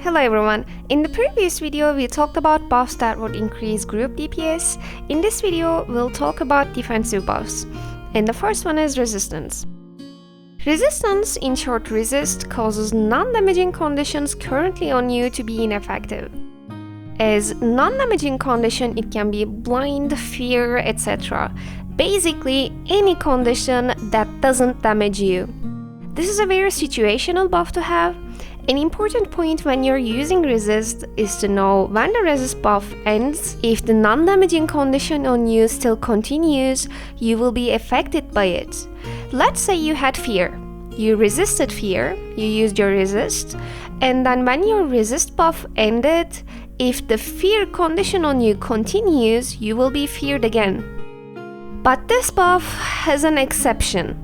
Hello everyone, in the previous video we talked about buffs that would increase group DPS. In this video we'll talk about defensive buffs, and the first one is resistance. Resistance, in short resist, causes non-damaging conditions currently on you to be ineffective. As non-damaging condition it can be blind, fear, etc. Basically any condition that doesn't damage you. This is a very situational buff to have. An important point when you're using resist is to know when the resist buff ends. If the non-damaging condition on you still continues, you will be affected by it. Let's say you had fear. You resisted fear, you used your resist, and then when your resist buff ended, if the fear condition on you continues, you will be feared again. But this buff has an exception.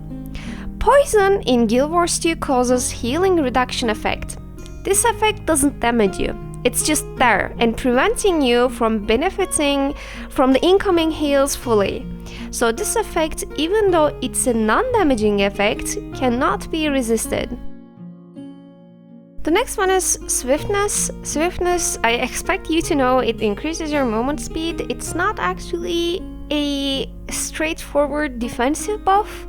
Poison in Guild Wars 2 causes healing reduction effect. This effect doesn't damage you, it's just there and preventing you from benefiting from the incoming heals fully. So this effect, even though it's a non-damaging effect, cannot be resisted. The next one is Swiftness. Swiftness, I expect you to know it increases your movement speed. It's not actually a straightforward defensive buff.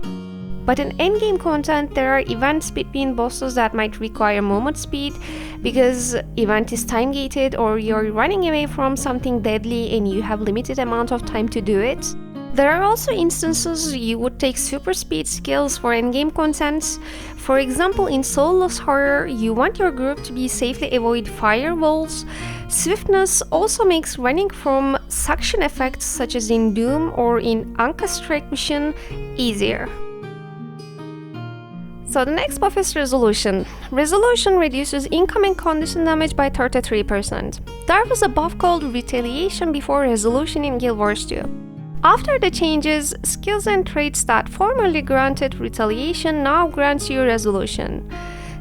But in endgame content, there are events between bosses that might require movement speed because event is time gated or you're running away from something deadly and you have limited amount of time to do it. There are also instances you would take super speed skills for endgame content. For example, in soulless horror, you want your group to be safely avoid firewalls. Swiftness also makes running from suction effects such as in Doom or in Anka Strike mission easier. So the next buff is Resolution. Resolution reduces incoming condition damage by 33%. There was a buff called Retaliation before Resolution in Guild Wars 2. After the changes, skills and traits that formerly granted Retaliation now grants you Resolution.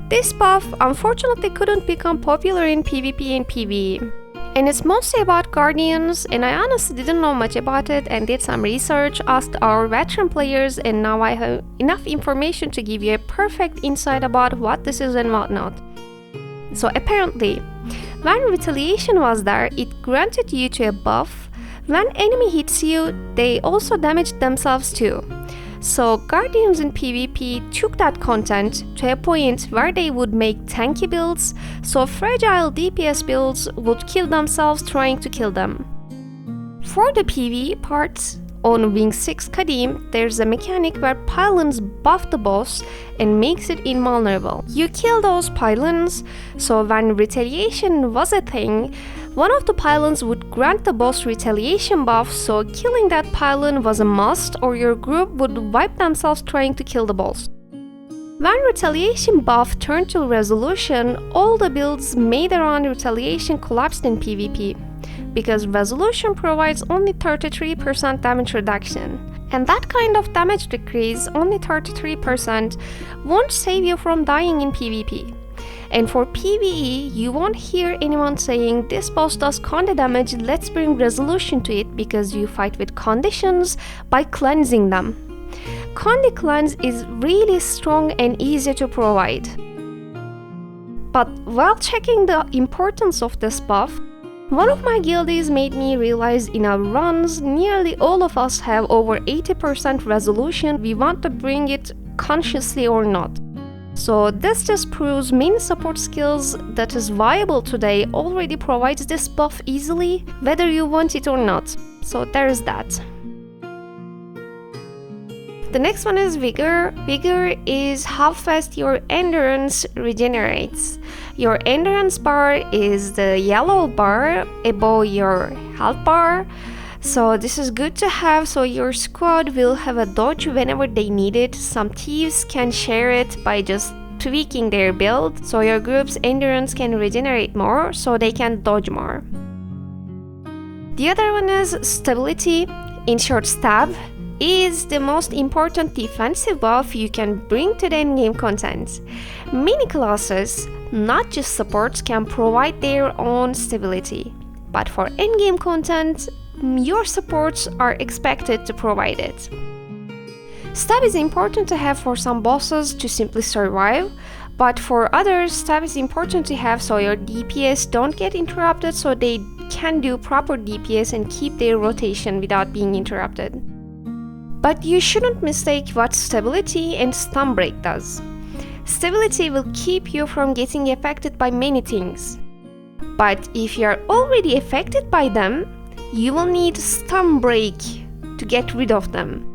This buff unfortunately couldn't become popular in PvP and PvE. And it's mostly about Guardians, and I honestly didn't know much about it and did some research, asked our veteran players, and now I have enough information to give you a perfect insight about what this is and what not. So apparently, when Retaliation was there, it granted you to a buff. When enemy hits you, they also damage themselves too. So Guardians in PvP took that content to a point where they would make tanky builds, so fragile DPS builds would kill themselves trying to kill them. For the PvE part, on Wing 6 Kadim, there's a mechanic where pylons buff the boss and makes it invulnerable. You kill those pylons, so when Retaliation was a thing, one of the pylons would grant the boss Retaliation buff, so killing that pylon was a must or your group would wipe themselves trying to kill the boss. When Retaliation buff turned to Resolution, all the builds made around Retaliation collapsed in PvP, because Resolution provides only 33% damage reduction. And that kind of damage decrease, only 33%, won't save you from dying in PvP. And for PvE, you won't hear anyone saying, this boss does conde damage, let's bring Resolution to it, because you fight with conditions by cleansing them. Conde cleanse is really strong and easy to provide. But while checking the importance of this buff, one of my guildies made me realize in our runs, nearly all of us have over 80% resolution. We want to bring it consciously or not. So this just proves main support skills that is viable today already provides this buff easily, whether you want it or not. So there is that. The next one is Vigor. Vigor is how fast your endurance regenerates. Your endurance bar is the yellow bar above your health bar. So this is good to have, so your squad will have a dodge whenever they need it. Some thieves can share it by just tweaking their build, so your group's endurance can regenerate more, so they can dodge more. The other one is Stability. In short, Stab is the most important defensive buff you can bring to the endgame content. Many classes, not just supports, can provide their own stability, but for endgame content, your supports are expected to provide it. Stab is important to have for some bosses to simply survive, But for others, stab is important to have so your DPS don't get interrupted, so they can do proper DPS and keep their rotation without being interrupted. But you shouldn't mistake what stability and stun break does. Stability will keep you from getting affected by many things. But if you are already affected by them, you will need stun break to get rid of them.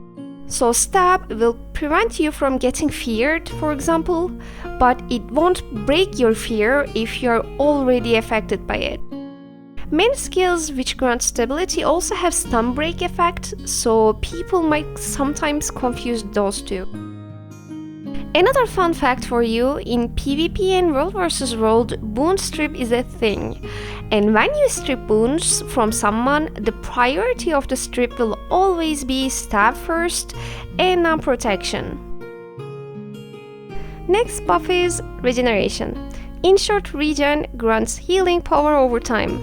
So stab will prevent you from getting feared, for example, but it won't break your fear if you're already affected by it. Many skills which grant stability also have stun break effect, so people might sometimes confuse those two. Another fun fact for you, in PvP and World vs. World, boon strip is a thing. And when you strip boons from someone, the priority of the strip will always be stab first and non-protection. Next buff is Regeneration. In short, regen grants healing power over time.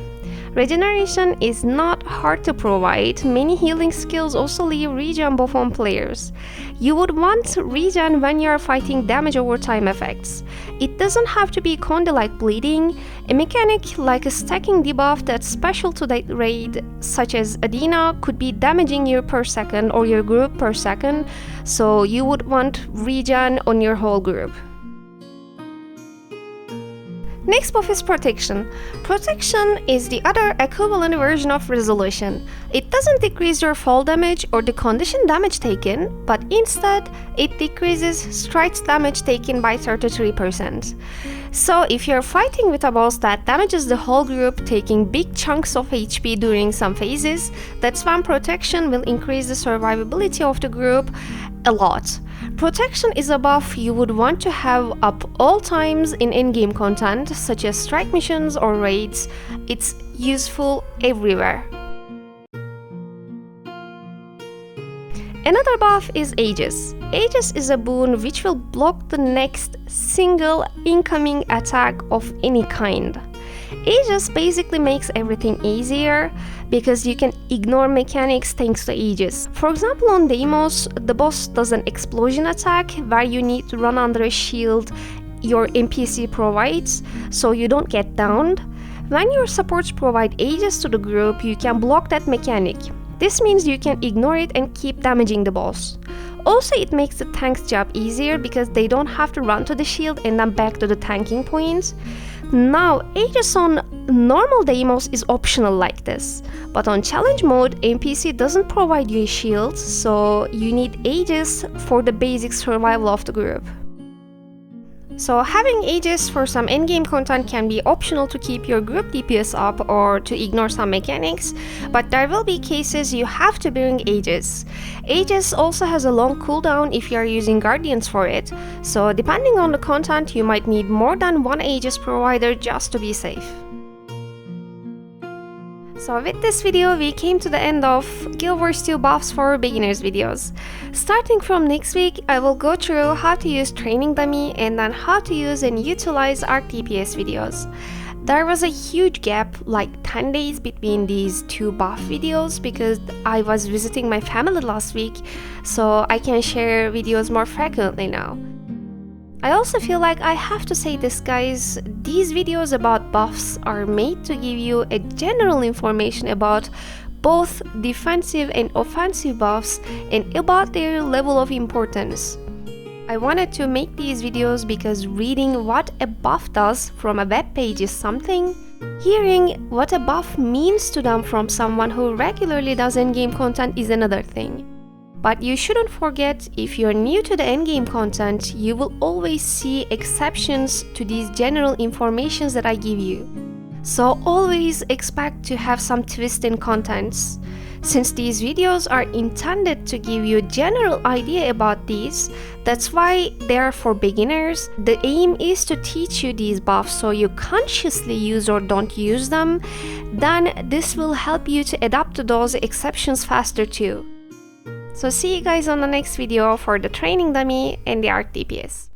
Regeneration is not hard to provide. Many healing skills also leave regen buff on players. You would want regen when you are fighting damage over time effects. It doesn't have to be kinda like bleeding. A mechanic like a stacking debuff that's special to that raid, such as Adina, could be damaging you per second or your group per second, so you would want regen on your whole group. Next buff is Protection. Protection is the other equivalent version of Resolution. It doesn't decrease your fall damage or the condition damage taken, but instead it decreases strikes damage taken by 33%. So if you're fighting with a boss that damages the whole group, taking big chunks of HP during some phases, that's when Protection will increase the survivability of the group a lot. Protection is a buff you would want to have up all times in endgame content, such as strike missions or raids. It's useful everywhere. Another buff is Aegis. Aegis is a boon which will block the next single incoming attack of any kind. Aegis basically makes everything easier because you can ignore mechanics thanks to Aegis. For example, on Deimos, the boss does an explosion attack where you need to run under a shield your NPC provides so you don't get downed. When your supports provide Aegis to the group, you can block that mechanic. This means you can ignore it and keep damaging the boss. Also, it makes the tank's job easier because they don't have to run to the shield and then back to the tanking points. Now, Aegis on normal Deimos is optional like this, but on challenge mode, NPC doesn't provide you a shield, so you need Aegis for the basic survival of the group. So having Aegis for some endgame content can be optional to keep your group DPS up or to ignore some mechanics, but there will be cases you have to bring Aegis. Aegis also has a long cooldown if you are using Guardians for it, so depending on the content you might need more than one Aegis provider just to be safe. So with this video, we came to the end of Guild Wars 2 buffs for beginners videos. Starting from next week, I will go through how to use training dummy and then how to use and utilize Arcdps videos. There was a huge gap, like 10 days between these two buff videos because I was visiting my family last week, so I can share videos more frequently now. I also feel like I have to say this, guys, these videos about buffs are made to give you a general information about both defensive and offensive buffs and about their level of importance. I wanted to make these videos because reading what a buff does from a web page is something, hearing what a buff means to them from someone who regularly does endgame content is another thing. But you shouldn't forget, if you're new to the endgame content, you will always see exceptions to these general informations that I give you. So always expect to have some twist in contents. Since these videos are intended to give you a general idea about these, that's why they are for beginners. The aim is to teach you these buffs so you consciously use or don't use them. Then this will help you to adapt to those exceptions faster too. So see you guys on the next video for the training dummy and the Arcdps.